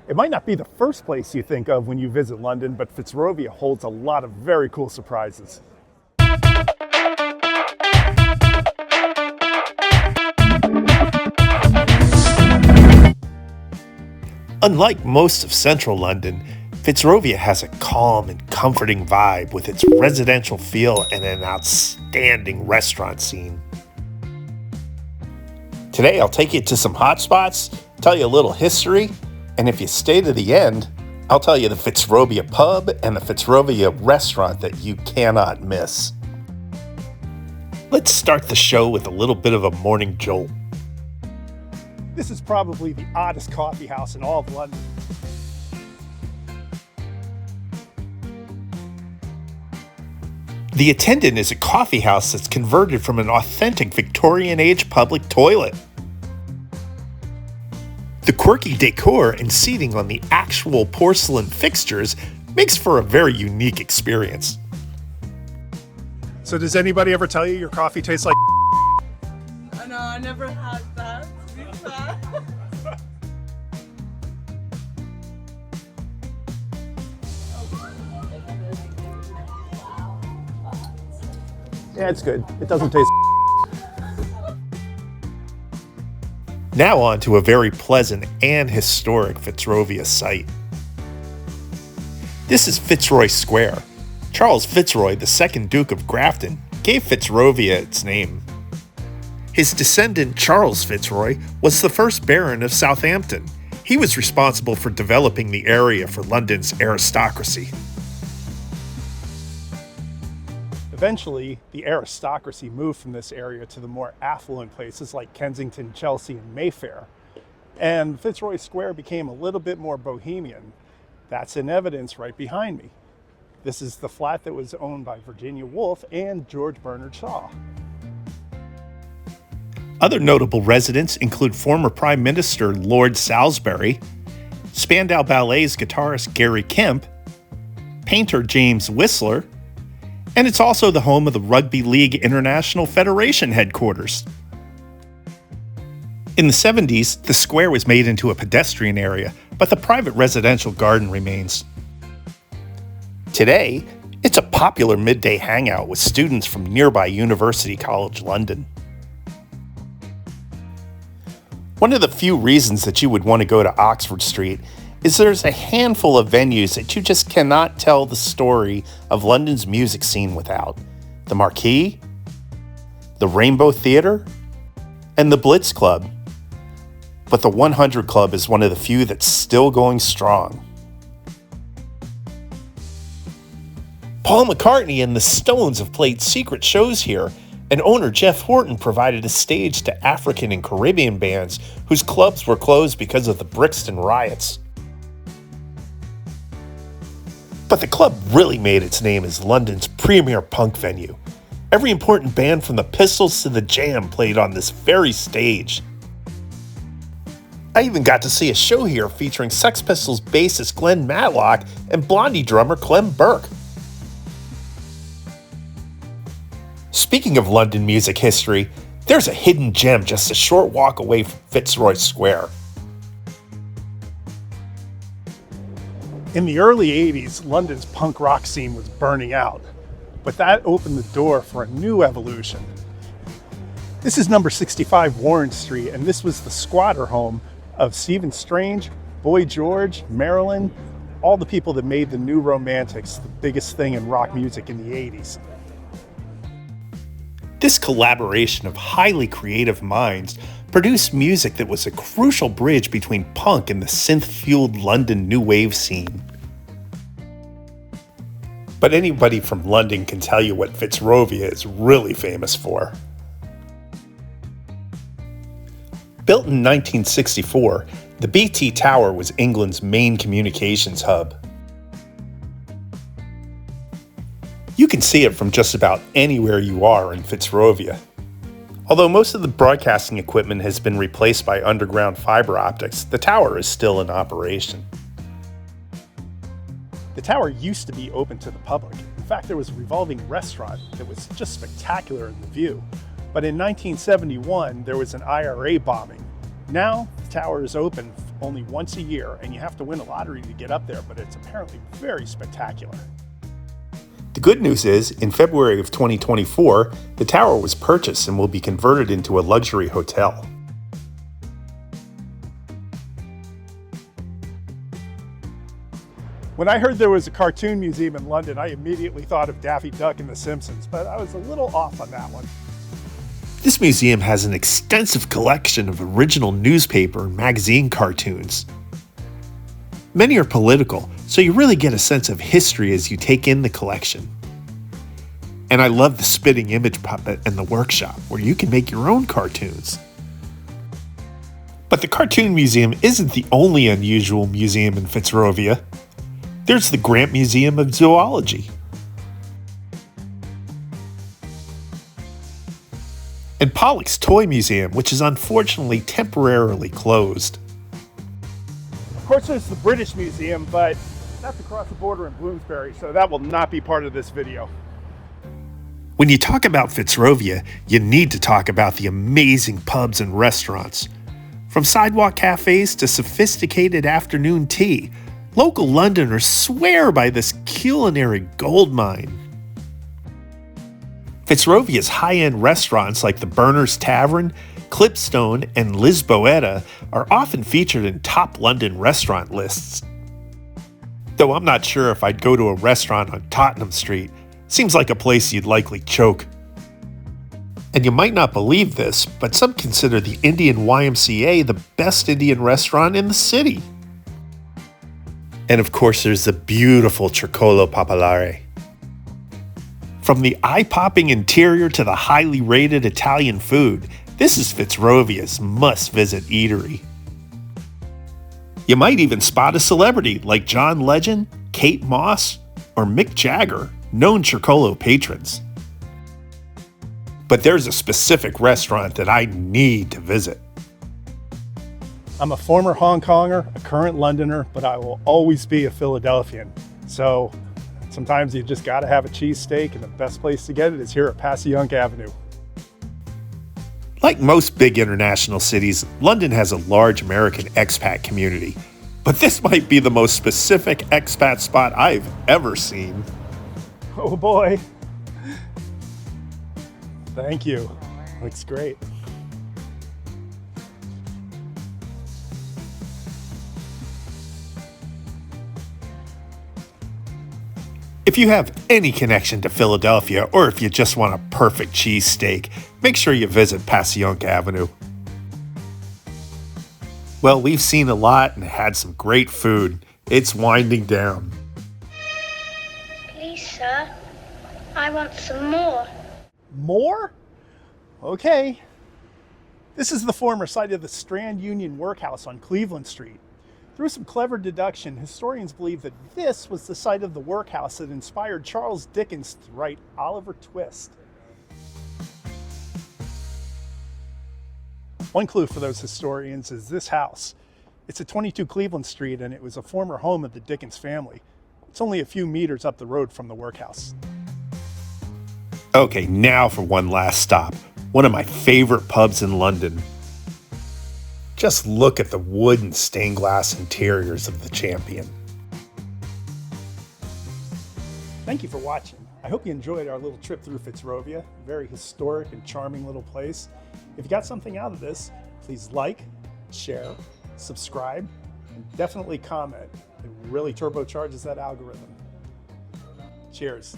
It might not be the first place you think of when you visit London, but Fitzrovia holds a lot of very cool surprises. Unlike most of central London, Fitzrovia has a calm and comforting vibe with its residential feel and an outstanding restaurant scene. Today I'll take you to some hot spots, tell you a little history, and if you stay to the end, I'll tell you the Fitzrovia pub and the Fitzrovia restaurant that you cannot miss. Let's start the show with a little bit of a morning jolt. This is probably the oddest coffee house in all of London. The Attendant is a coffee house that's converted from an authentic Victorian-age public toilet. The quirky decor and seating on the actual porcelain fixtures makes for a very unique experience. So does anybody ever tell you your coffee tastes like No, I never had that. To be fair. Yeah, it's good. It doesn't taste. Now on to a very pleasant and historic Fitzrovia site. This is Fitzroy Square. Charles Fitzroy, the second Duke of Grafton, gave Fitzrovia its name. His descendant Charles Fitzroy was the first Baron of Southampton. He was responsible for developing the area for London's aristocracy. Eventually, the aristocracy moved from this area to the more affluent places like Kensington, Chelsea, and Mayfair. And Fitzroy Square became a little bit more bohemian. That's in evidence right behind me. This is the flat that was owned by Virginia Woolf and George Bernard Shaw. Other notable residents include former Prime Minister Lord Salisbury, Spandau Ballet's guitarist Gary Kemp, painter James Whistler, and it's also the home of the Rugby League International Federation headquarters. In the 70s, the square was made into a pedestrian area, but the private residential garden remains. Today, it's a popular midday hangout with students from nearby University College London. One of the few reasons that you would want to go to Oxford Street is there's a handful of venues that you just cannot tell the story of London's music scene without. The Marquee, the Rainbow Theatre, and the Blitz Club. But the 100 Club is one of the few that's still going strong. Paul McCartney and the Stones have played secret shows here, and owner Jeff Horton provided a stage to African and Caribbean bands whose clubs were closed because of the Brixton riots. But the club really made its name as London's premier punk venue. Every important band from the Pistols to the Jam played on this very stage. I even got to see a show here featuring Sex Pistols bassist Glenn Matlock and Blondie drummer Clem Burke. Speaking of London music history, there's a hidden gem just a short walk away from Fitzroy Square. In the early 80s, London's punk rock scene was burning out, but that opened the door for a new evolution. This is number 65 Warren Street, and this was the squatter home of Stephen Strange, Boy George, Marilyn, all the people that made the New Romantics the biggest thing in rock music in the 80s. This collaboration of highly creative minds produced music that was a crucial bridge between punk and the synth-fueled London new wave scene. But anybody from London can tell you what Fitzrovia is really famous for. Built in 1964, the BT Tower was England's main communications hub. You can see it from just about anywhere you are in Fitzrovia. Although most of the broadcasting equipment has been replaced by underground fiber optics, the tower is still in operation. The tower used to be open to the public. In fact, there was a revolving restaurant that was just spectacular in the view. But in 1971, there was an IRA bombing. Now, the tower is open only once a year, and you have to win a lottery to get up there, but it's apparently very spectacular. The good news is, in February of 2024, the tower was purchased and will be converted into a luxury hotel. When I heard there was a cartoon museum in London, I immediately thought of Daffy Duck and The Simpsons, but I was a little off on that one. This museum has an extensive collection of original newspaper and magazine cartoons. Many are political, so you really get a sense of history as you take in the collection. And I love the spitting image puppet and the workshop, where you can make your own cartoons. But the Cartoon Museum isn't the only unusual museum in Fitzrovia. There's the Grant Museum of Zoology. And Pollock's Toy Museum, which is unfortunately temporarily closed. Of course, there's the British Museum, but that's across the border in Bloomsbury, so that will not be part of this video. When you talk about Fitzrovia, you need to talk about the amazing pubs and restaurants. From sidewalk cafes to sophisticated afternoon tea, local Londoners swear by this culinary goldmine. Fitzrovia's high-end restaurants like the Berners Tavern, Clipstone, and Lisboeta are often featured in top London restaurant lists. Though I'm not sure if I'd go to a restaurant on Tottenham Street. Seems like a place you'd likely choke. And you might not believe this, but some consider the Indian YMCA the best Indian restaurant in the city. And of course, there's the beautiful Circolo Popolare. From the eye-popping interior to the highly rated Italian food, this is Fitzrovia's must-visit eatery. You might even spot a celebrity like John Legend, Kate Moss, or Mick Jagger, known Circolo patrons. But there's a specific restaurant that I need to visit. I'm a former Hong Konger, a current Londoner, but I will always be a Philadelphian. So sometimes you just gotta have a cheesesteak, and the best place to get it is here at Passyunk Avenue. Like most big international cities, London has a large American expat community. But this might be the most specific expat spot I've ever seen. Oh boy. Thank you. Looks great. If you have any connection to Philadelphia, or if you just want a perfect cheesesteak, make sure you visit Passyunk Avenue. Well, we've seen a lot and had some great food. It's winding down. Please, sir, I want some more. More? Okay. This is the former site of the Strand Union Workhouse on Cleveland Street. Through some clever deduction, historians believe that this was the site of the workhouse that inspired Charles Dickens to write Oliver Twist. One clue for those historians is this house. It's at 22 Cleveland Street, and it was a former home of the Dickens family. It's only a few meters up the road from the workhouse. Okay, now for one last stop. One of my favorite pubs in London. Just look at the wood and stained glass interiors of the Champion. Thank you for watching. I hope you enjoyed our little trip through Fitzrovia. Very historic and charming little place. If you got something out of this, please like, share, subscribe, and definitely comment. It really turbocharges that algorithm. Cheers.